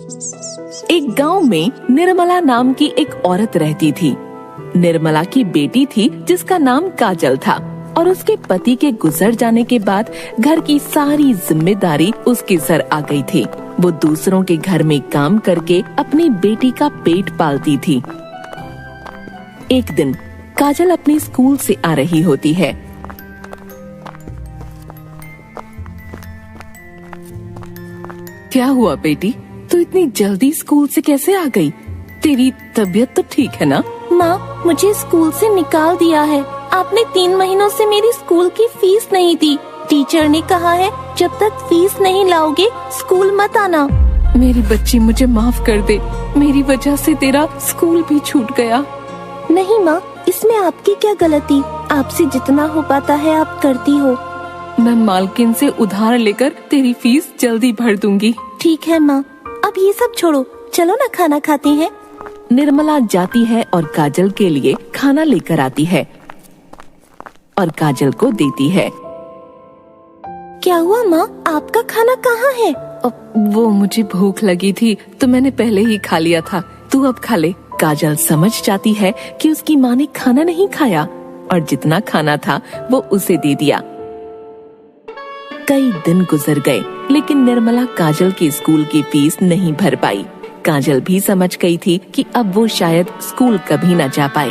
एक गांव में निर्मला नाम की एक औरत रहती थी। निर्मला की बेटी थी जिसका नाम काजल था और उसके पति के गुजर जाने के बाद घर की सारी जिम्मेदारी उसके सर आ गई थी। वो दूसरों के घर में काम करके अपनी बेटी का पेट पालती थी। एक दिन काजल अपने स्कूल से आ रही होती है। क्या हुआ बेटी, तू इतनी जल्दी स्कूल से कैसे आ गई? तेरी तबीयत तो ठीक है ना? माँ, मुझे स्कूल से निकाल दिया है। आपने 3 महीनों से मेरी स्कूल की फीस नहीं दी। टीचर ने कहा है जब तक फीस नहीं लाओगे स्कूल मत आना। मेरी बच्ची, मुझे माफ कर दे। मेरी वजह से तेरा स्कूल भी छूट गया। नहीं माँ, इसमें आपकी क्या गलती? आपसे जितना हो पाता है आप करती हो। मैं मालकिन से उधार लेकर तेरी फीस जल्दी भर दूंगी। ठीक है माँ, अब ये सब छोड़ो, चलो ना खाना खाते हैं। निर्मला जाती है और काजल के लिए खाना लेकर आती है और काजल को देती है। क्या हुआ माँ, आपका खाना कहाँ है? वो मुझे भूख लगी थी तो मैंने पहले ही खा लिया था, तू अब खा ले। काजल समझ जाती है कि उसकी माँ ने खाना नहीं खाया और जितना खाना था वो उसे दे दिया। कई दिन गुजर गए लेकिन निर्मला काजल की स्कूल की फीस नहीं भर पाई। काजल भी समझ गई थी कि अब वो शायद स्कूल कभी न जा पाए।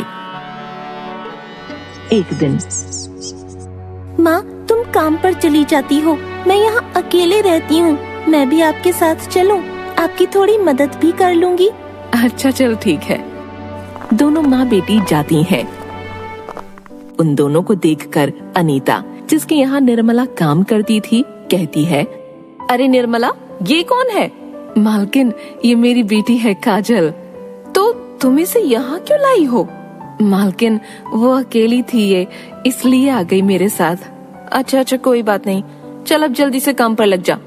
एक दिन माँ, तुम काम पर चली जाती हो, मैं यहाँ अकेले रहती हूँ। मैं भी आपके साथ चलूं? आपकी थोड़ी मदद भी कर लूंगी। अच्छा चल ठीक है। दोनों माँ बेटी जाती हैं। उन दोनों को देखकर अनीता, जिसके यहाँ निर्मला काम करती थी, कहती है, अरे निर्मला, ये कौन है? मालकिन, ये मेरी बेटी है काजल। तो तुम इसे यहाँ क्यों लाई हो? मालकिन, वो अकेली थी ये, इसलिए आ गई मेरे साथ। अच्छा कोई बात नहीं, चल अब जल्दी से काम पर लग जा।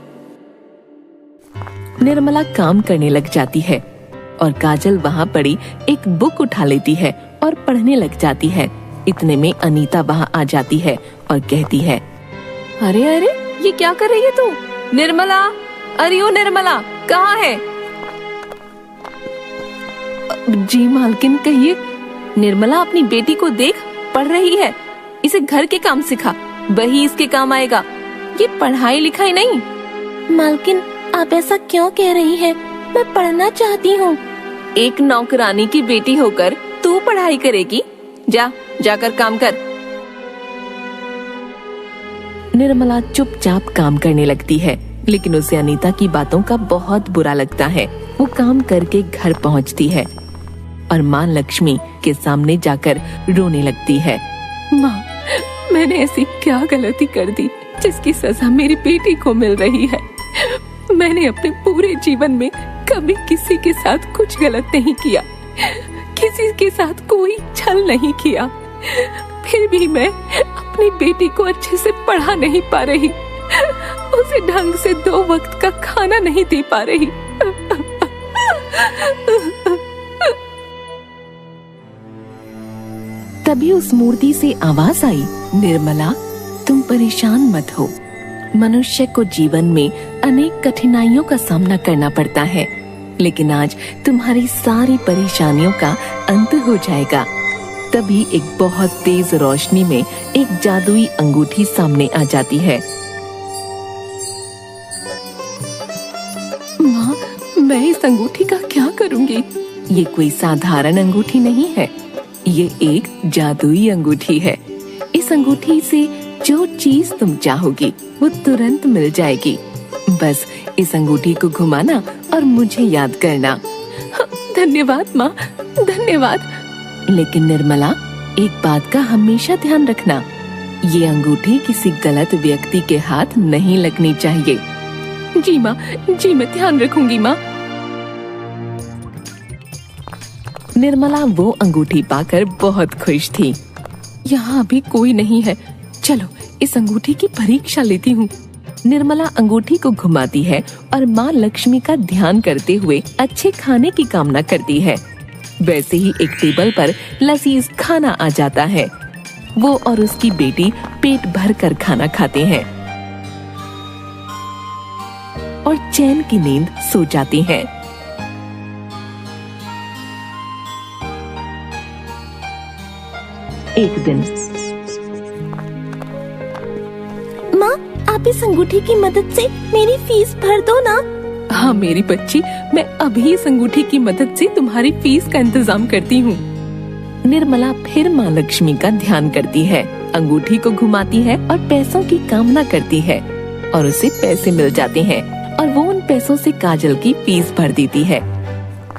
निर्मला काम करने लग जाती है और काजल वहाँ पड़ी एक बुक उठा लेती है और पढ़ने लग जाती है। इतने में अनीता वहाँ आ जाती है और कहती है, अरे अरे, ये क्या कर रही है तू? निर्मला, अरे ओ निर्मला, कहाँ है? जी मालकिन, कहिए। निर्मला, अपनी बेटी को देख, पढ़ रही है। इसे घर के काम सिखा, वही इसके काम आएगा, ये पढ़ाई लिखाई नहीं। मालकिन, आप ऐसा क्यों कह रही हैं? मैं पढ़ना चाहती हूँ। एक नौकरानी की बेटी होकर तू पढ़ाई करेगी? जाकर काम कर। निर्मला चुपचाप काम करने लगती है, लेकिन उसे अनीता की बातों का बहुत बुरा लगता है। वो काम करके घर पहुंचती है और माँ लक्ष्मी के सामने जाकर रोने लगती है। माँ, मैंने ऐसी क्या गलती कर दी जिसकी सजा मेरी बेटी को मिल रही है? मैंने अपने पूरे जीवन में कभी किसी के साथ कुछ गलत नहीं किया, किसी के साथ कोई छल नहीं किया, फिर भी मैं अपनी बेटी को अच्छे से पढ़ा नहीं पा रही, उसे ढंग से 2 वक्त का खाना नहीं दे पा रही। तभी उस मूर्ति से आवाज आई, निर्मला, तुम परेशान मत हो। मनुष्य को जीवन में अनेक कठिनाइयों का सामना करना पड़ता है, लेकिन आज तुम्हारी सारी परेशानियों का अंत हो जाएगा। तभी एक बहुत तेज रोशनी में एक जादुई अंगूठी सामने आ जाती है। माँ, मैं इस अंगूठी का क्या करूँगी? ये कोई साधारण अंगूठी नहीं है, ये एक जादुई अंगूठी है। इस अंगूठी से जो चीज तुम चाहोगी वो तुरंत मिल जाएगी। बस इस अंगूठी को घुमाना और मुझे याद करना। धन्यवाद माँ, धन्यवाद। लेकिन निर्मला, एक बात का हमेशा ध्यान रखना, ये अंगूठी किसी गलत व्यक्ति के हाथ नहीं लगनी चाहिए। जी माँ, जी मैं ध्यान रखूंगी माँ। निर्मला वो अंगूठी पाकर बहुत खुश थी। यहाँ अभी कोई नहीं है, चलो इस अंगूठी की परीक्षा लेती हूँ। निर्मला अंगूठी को घुमाती है और माँ लक्ष्मी का ध्यान करते हुए अच्छे खाने की कामना करती है। वैसे ही एक टेबल पर लजीज खाना आ जाता है। वो और उसकी बेटी पेट भर कर खाना खाते हैं और चैन की नींद सो जाती हैं। एक दिन माँ, आप इस अंगूठी की मदद से मेरी फीस भर दो ना। हाँ मेरी बच्ची, मैं अभी इस अंगूठी की मदद से तुम्हारी फीस का इंतजाम करती हूँ। निर्मला फिर माँ लक्ष्मी का ध्यान करती है, अंगूठी को घुमाती है और पैसों की कामना करती है और उसे पैसे मिल जाते हैं और वो उन पैसों से काजल की फीस भर देती है।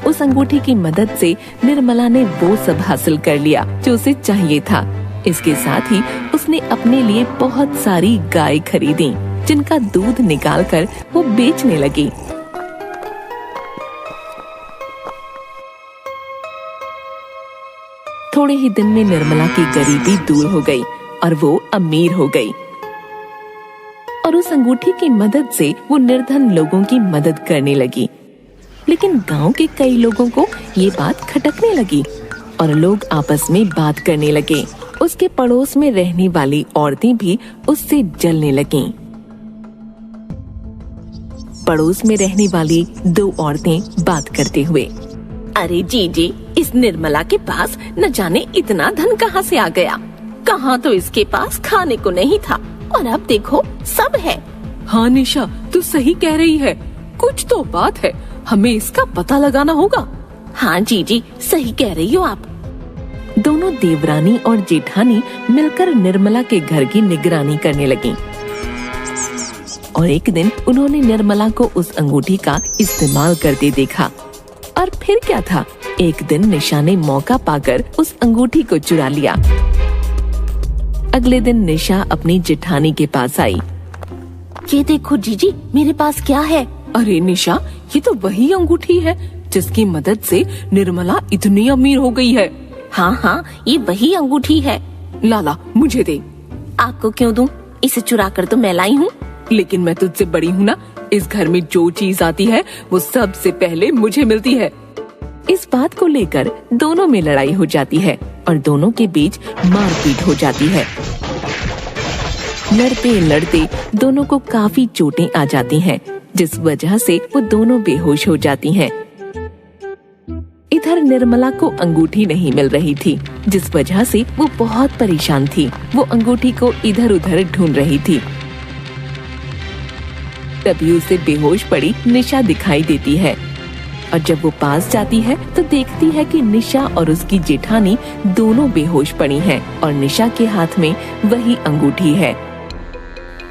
उस अंगूठी की मदद से निर्मला ने वो सब हासिल कर लिया जो उसे चाहिए था। इसके साथ ही उसने अपने लिए बहुत सारी गाय खरीदी, जिनका दूध निकालकर वो बेचने लगी। थोड़े ही दिन में निर्मला की गरीबी दूर हो गई और वो अमीर हो गई और उस अंगूठी की मदद से वो निर्धन लोगों की मदद करने लगी। लेकिन गांव के कई लोगों को ये बात खटकने लगी और लोग आपस में बात करने लगे। उसके पड़ोस में रहने वाली औरतें भी उससे जलने लगीं। पड़ोस में रहने वाली दो औरतें बात करते हुए, अरे जीजी, इस निर्मला के पास न जाने इतना धन कहाँ से आ गया। कहाँ तो इसके पास खाने को नहीं था और अब देखो सब है। हाँ निशा, तू सही कह रही है, कुछ तो बात है, हमें इसका पता लगाना होगा। हाँ जीजी, सही कह रही हो आप। दोनों देवरानी और जेठानी मिलकर निर्मला के घर की निगरानी करने लगीं। और एक दिन उन्होंने निर्मला को उस अंगूठी का इस्तेमाल करते देखा। और फिर क्या था, एक दिन निशा ने मौका पाकर उस अंगूठी को चुरा लिया। अगले दिन निशा अपनी जेठानी के पास आई। ये देखो जीजी, मेरे पास क्या है। अरे निशा, ये तो वही अंगूठी है जिसकी मदद से निर्मला इतनी अमीर हो गई है। हाँ हाँ, ये वही अंगूठी है। लाला, मुझे दे। आपको क्यों दूं? इसे चुरा कर तो मैं लाई हूँ। लेकिन मैं तुझसे बड़ी हूँ ना, इस घर में जो चीज आती है वो सबसे पहले मुझे मिलती है। इस बात को लेकर दोनों में लड़ाई हो जाती है और दोनों के बीच मारपीट हो जाती है। लड़ते लड़ते दोनों को काफी चोटें आ जाती हैं, जिस वजह से वो दोनों बेहोश हो जाती हैं। इधर निर्मला को अंगूठी नहीं मिल रही थी, जिस वजह से वो बहुत परेशान थी। वो अंगूठी को इधर उधर ढूंढ रही थी। तभी उसे बेहोश पड़ी निशा दिखाई देती है और जब वो पास जाती है तो देखती है कि निशा और उसकी जेठानी दोनों बेहोश पड़ी हैं और निशा के हाथ में वही अंगूठी है।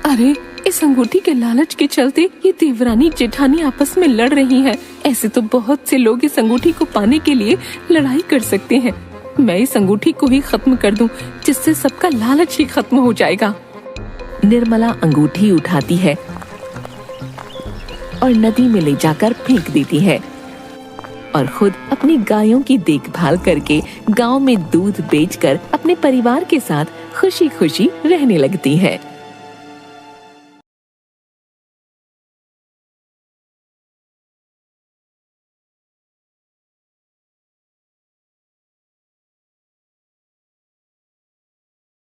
अरे, इस अंगूठी के लालच के चलते ये देवरानी जेठानी आपस में लड़ रही हैं। ऐसे तो बहुत से लोग इस अंगूठी को पाने के लिए लड़ाई कर सकते हैं। मैं इस अंगूठी को ही खत्म कर दूं, जिससे सबका लालच ही खत्म हो जाएगा। निर्मला अंगूठी उठाती है और नदी में ले जाकर फेंक देती है और खुद अपनी गायों की देखभाल करके गांव में दूध बेचकर अपने परिवार के साथ खुशी खुशी रहने लगती है।